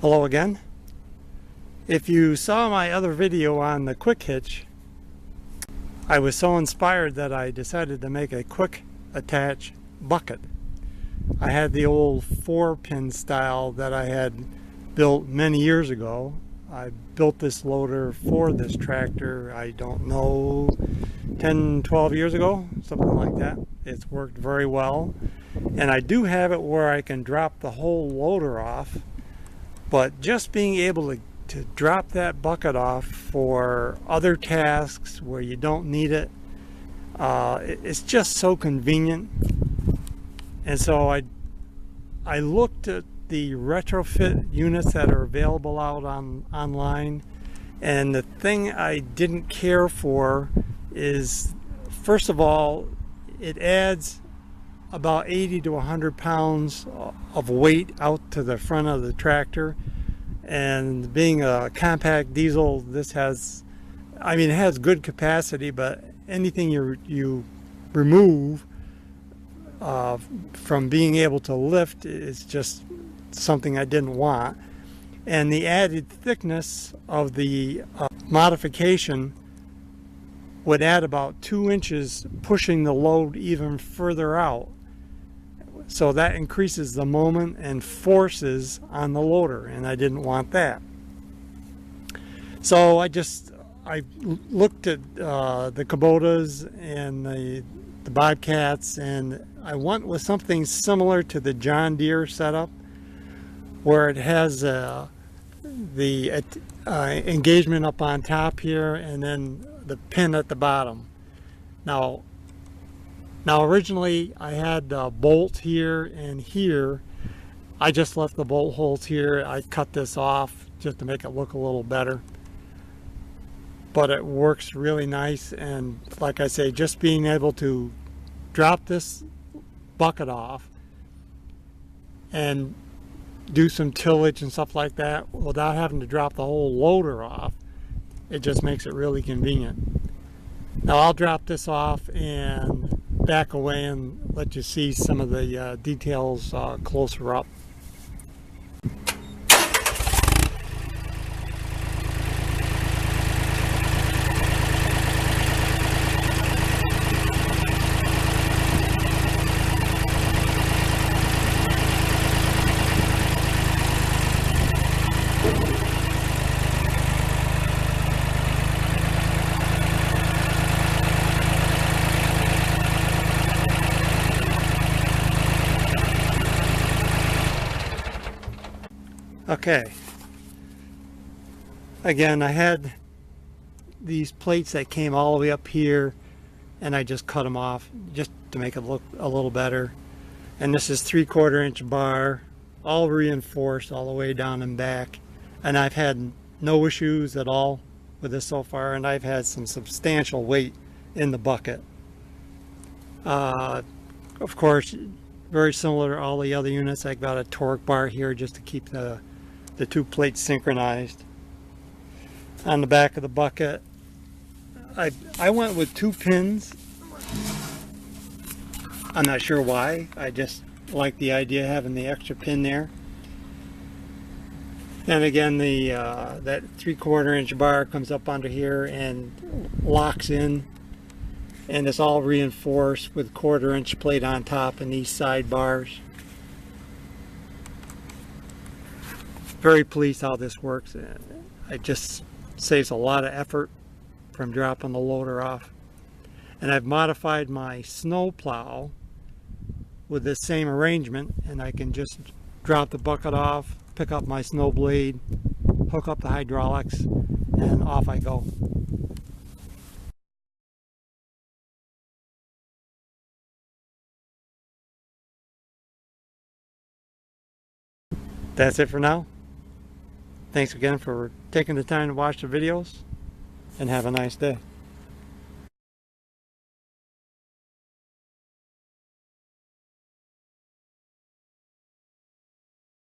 Hello again. If you saw my other video on the quick hitch, I was so inspired that I decided to make a quick attach bucket. I had the old 4-pin style that I had built many years ago. I built this loader for this tractor, I don't know, 10, 12 years ago, something like that. It's worked very well. And I do have it where I can drop the whole loader off, but just being able to drop that bucket off for other tasks where you don't need it, it's just so convenient. And so I looked at the retrofit units that are available out online, and the thing I didn't care for is, first of all, it adds about 80 to 100 pounds of weight out to the front of the tractor. And being a compact diesel, this has, it has good capacity, but anything you remove from being able to lift is just something I didn't want. And the added thickness of the modification would add about 2 inches, pushing the load even further out. So that increases the moment and forces on the loader, and I didn't want that. So I looked at the Kubotas and the Bobcats, and I went with something similar to the John Deere setup, where it has the engagement up on top here and then the pin at the bottom. Now originally I had a bolt here and here. I just left the bolt holes here. I cut this off just to make it look a little better. But it works really nice, and like I say, just being able to drop this bucket off and do some tillage and stuff like that without having to drop the whole loader off, it just makes it really convenient. Now I'll drop this off and back away and let you see some of the details closer up. Okay, again, I had these plates that came all the way up here, and I just cut them off just to make it look a little better. And this is 3/4 inch bar, all reinforced all the way down and back, and I've had no issues at all with this so far, and I've had some substantial weight in the bucket. Of course, very similar to all the other units, I've got a torque bar here just to keep the two plates synchronized. On the back of the bucket, I went with 2 pins. I'm not sure why. I just like the idea of having the extra pin there. And again, that 3/4 inch bar comes up onto here and locks in, and it's all reinforced with 1/4 inch plate on top and these side bars. Very pleased how this works. It just saves a lot of effort from dropping the loader off. And I've modified my snow plow with this same arrangement, and I can just drop the bucket off, pick up my snow blade, hook up the hydraulics, and off I go. That's it for now. Thanks again for taking the time to watch the videos, and have a nice day.